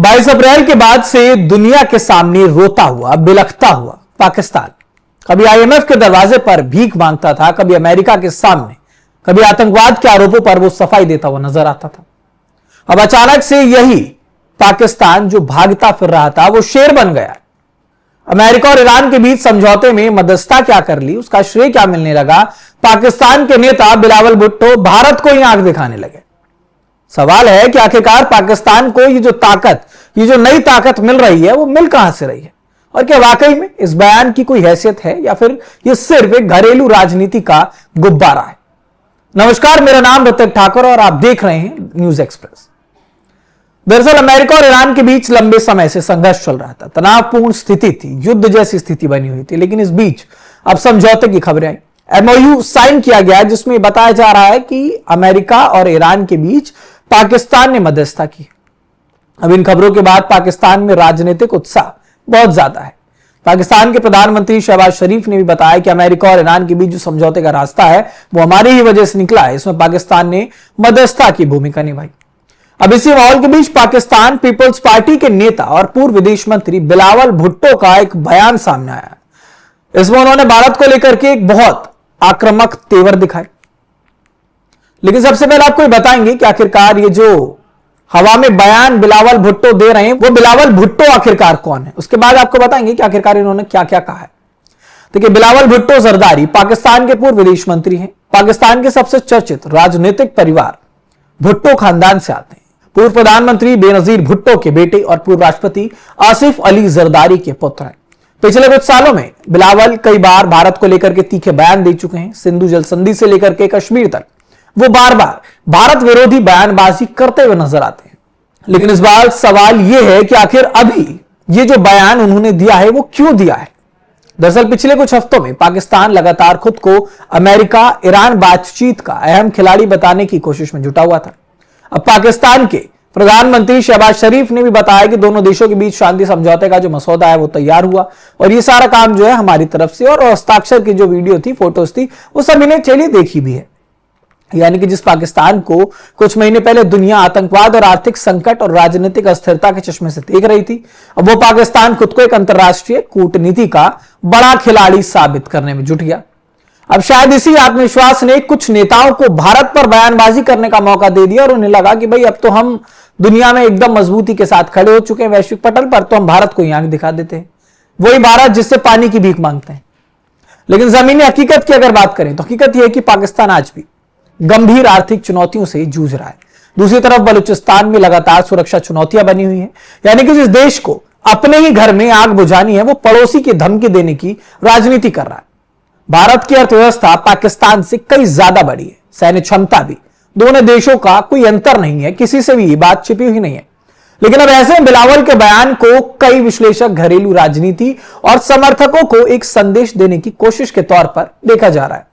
22 अप्रैल के बाद से दुनिया के सामने रोता हुआ, बिलखता हुआ पाकिस्तान कभी आईएमएफ के दरवाजे पर भीख मांगता था, कभी अमेरिका के सामने, कभी आतंकवाद के आरोपों पर वो सफाई देता हुआ नजर आता था। अब अचानक से यही पाकिस्तान जो भागता फिर रहा था वो शेर बन गया। अमेरिका और ईरान के बीच समझौते में मध्यस्थता क्या कर ली, उसका श्रेय क्या मिलने लगा। पाकिस्तान के नेता बिलावल भुट्टो भारत को ही आंख दिखाने लगे। सवाल है कि आखिरकार पाकिस्तान को ये जो ताकत, ये जो नई ताकत मिल रही है, वो मिल कहां से रही है, और क्या वाकई में इस बयान की कोई हैसियत है या फिर ये सिर्फ एक घरेलू राजनीति का गुब्बारा है। नमस्कार, मेरा नाम ऋतिक ठाकुर और आप देख रहे हैं न्यूज एक्सप्रेस। दरअसल अमेरिका और ईरान के बीच लंबे समय से संघर्ष चल रहा था, तनावपूर्ण स्थिति थी, युद्ध जैसी स्थिति बनी हुई थी। लेकिन इस बीच अब समझौते की खबरें आई। एमओयू साइन किया गया जिसमें बताया जा रहा है कि अमेरिका और ईरान के बीच पाकिस्तान ने मध्यस्थता की। अब इन खबरों के बाद पाकिस्तान में राजनीतिक उत्साह बहुत ज्यादा है। पाकिस्तान के प्रधानमंत्री शहबाज शरीफ ने भी बताया कि अमेरिका और ईरान के बीच जो समझौते का रास्ता है वो हमारी ही वजह से निकला है, इसमें पाकिस्तान ने मध्यस्थता की भूमिका निभाई। अब इसी माहौल के बीच पाकिस्तान पीपल्स पार्टी के नेता और पूर्व विदेश मंत्री बिलावल भुट्टो का एक बयान सामने आया। इसमें उन्होंने भारत को लेकर के एक बहुत आक्रामक तेवर दिखाए। लेकिन सबसे पहले आपको बताएंगे कि आखिरकार ये जो हवा में बयान बिलावल भुट्टो दे रहे हैं वो बिलावल भुट्टो आखिरकार कौन है। उसके बाद आपको बताएंगे कि आखिरकार इन्होंने क्या क्या कहा है। देखिए, बिलावल भुट्टो जरदारी पाकिस्तान के पूर्व विदेश मंत्री हैं। पाकिस्तान के सबसे चर्चित राजनीतिक परिवार भुट्टो खानदान से आते हैं। पूर्व प्रधानमंत्री बेनजीर भुट्टो के बेटे और पूर्व राष्ट्रपति आसिफ अली जरदारी के पुत्र हैं। पिछले कुछ सालों में बिलावल कई बार भारत को लेकर के तीखे बयान दे चुके हैं। सिंधु जल संधि से लेकर के कश्मीर तक वो बार बार भारत विरोधी बयानबाजी करते हुए नजर आते हैं। लेकिन इस बार सवाल यह है कि आखिर अभी ये जो बयान उन्होंने दिया है वो क्यों दिया है। दरअसल पिछले कुछ हफ्तों में पाकिस्तान लगातार खुद को अमेरिका ईरान बातचीत का अहम खिलाड़ी बताने की कोशिश में जुटा हुआ था। अब पाकिस्तान के प्रधानमंत्री शहबाज शरीफ ने भी बताया कि दोनों देशों के बीच शांति समझौते का जो मसौदा है वो तैयार हुआ और ये सारा काम जो है हमारी तरफ से, और हस्ताक्षर की जो वीडियो थी, फोटोज थी, वो सभी ने चलिए देखी भी है। यानी कि जिस पाकिस्तान को कुछ महीने पहले दुनिया आतंकवाद और आर्थिक संकट और राजनीतिक अस्थिरता के चश्मे से देख रही थी, अब वो पाकिस्तान खुद को एक अंतर्राष्ट्रीय कूटनीति का बड़ा खिलाड़ी साबित करने में जुट गया। अब शायद इसी आत्मविश्वास ने कुछ नेताओं को भारत पर बयानबाजी करने का मौका दे दिया और उन्हें लगा कि भाई अब तो हम दुनिया में एकदम मजबूती के साथ खड़े हो चुके हैं वैश्विक पटल पर, तो हम भारत को ही आंख दिखा देते हैं। वही भारत जिससे पानी की भीख मांगते हैं। लेकिन जमीनी हकीकत की अगर बात करें तो हकीकत यह है कि पाकिस्तान आज भी गंभीर आर्थिक चुनौतियों से जूझ रहा है। दूसरी तरफ बलूचिस्तान में लगातार सुरक्षा चुनौतियां बनी हुई हैं। यानी कि जिस देश को अपने ही घर में आग बुझानी है वो पड़ोसी की धमकी देने की राजनीति कर रहा है। भारत की अर्थव्यवस्था पाकिस्तान से कई ज्यादा बड़ी है, सैन्य क्षमता भी। दोनों देशों का कोई अंतर नहीं है, किसी से भी ये बात छिपी हुई नहीं है। लेकिन अब ऐसे में बिलावल के बयान को कई विश्लेषक घरेलू राजनीति और समर्थकों को एक संदेश देने की कोशिश के तौर पर देखा जा रहा है।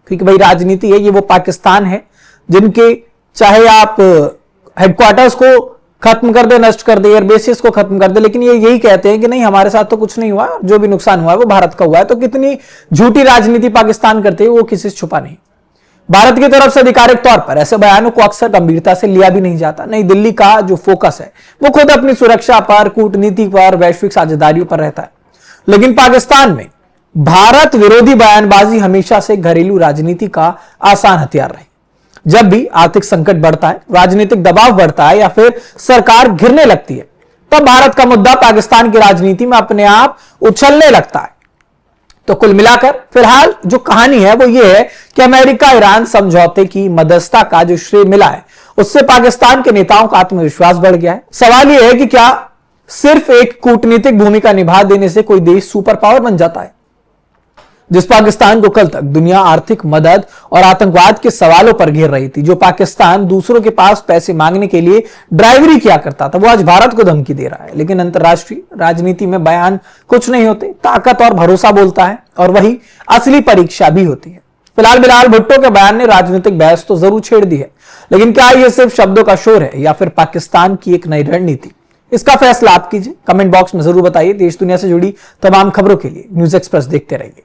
क्योंकि भाई राजनीति है, ये वो पाकिस्तान है जिनके चाहे आप हेडक्वार्टर्स को खत्म कर दे, नष्ट कर दे, एयरबेसिस को खत्म कर दे, लेकिन ये यही कहते हैं कि नहीं हमारे साथ तो कुछ नहीं हुआ, जो भी नुकसान हुआ है वो भारत का हुआ है। तो कितनी झूठी राजनीति पाकिस्तान करते हैं वो किसी से छुपा नहीं। भारत की तरफ से आधिकारिक तौर पर ऐसे बयानों को अक्सर गंभीरता से लिया भी नहीं जाता। नई दिल्ली का जो फोकस है वो खुद अपनी सुरक्षा पर, कूटनीति पर, वैश्विक साझेदारियों पर रहता है। लेकिन पाकिस्तान में भारत विरोधी बयानबाजी हमेशा से घरेलू राजनीति का आसान हथियार रही। जब भी आर्थिक संकट बढ़ता है, राजनीतिक दबाव बढ़ता है या फिर सरकार घिरने लगती है, तब भारत का मुद्दा पाकिस्तान की राजनीति में अपने आप उछलने लगता है। तो कुल मिलाकर फिलहाल जो कहानी है वो ये है कि अमेरिका ईरान समझौते की मध्यस्थता का जो श्रेय मिला है उससे पाकिस्तान के नेताओं का आत्मविश्वास बढ़ गया है। सवाल यह है कि क्या सिर्फ एक कूटनीतिक भूमिका निभा देने से कोई देश सुपर पावर बन जाता है। जिस पाकिस्तान को कल तक दुनिया आर्थिक मदद और आतंकवाद के सवालों पर घेर रही थी, जो पाकिस्तान दूसरों के पास पैसे मांगने के लिए ड्राइवरी किया करता था, वो आज भारत को धमकी दे रहा है। लेकिन अंतर्राष्ट्रीय राजनीति में बयान कुछ नहीं होते, ताकत और भरोसा बोलता है, और वही असली परीक्षा भी होती है। फिलहाल बिलावल भुट्टो के बयान ने राजनीतिक बहस तो जरूर छेड़ दी है, लेकिन क्या यह सिर्फ शब्दों का शोर है या फिर पाकिस्तान की एक नई रणनीति? इसका फैसला आप कीजिए। कमेंट बॉक्स में जरूर बताइए। देश दुनिया से जुड़ी तमाम खबरों के लिए न्यूज एक्सप्रेस देखते रहिए।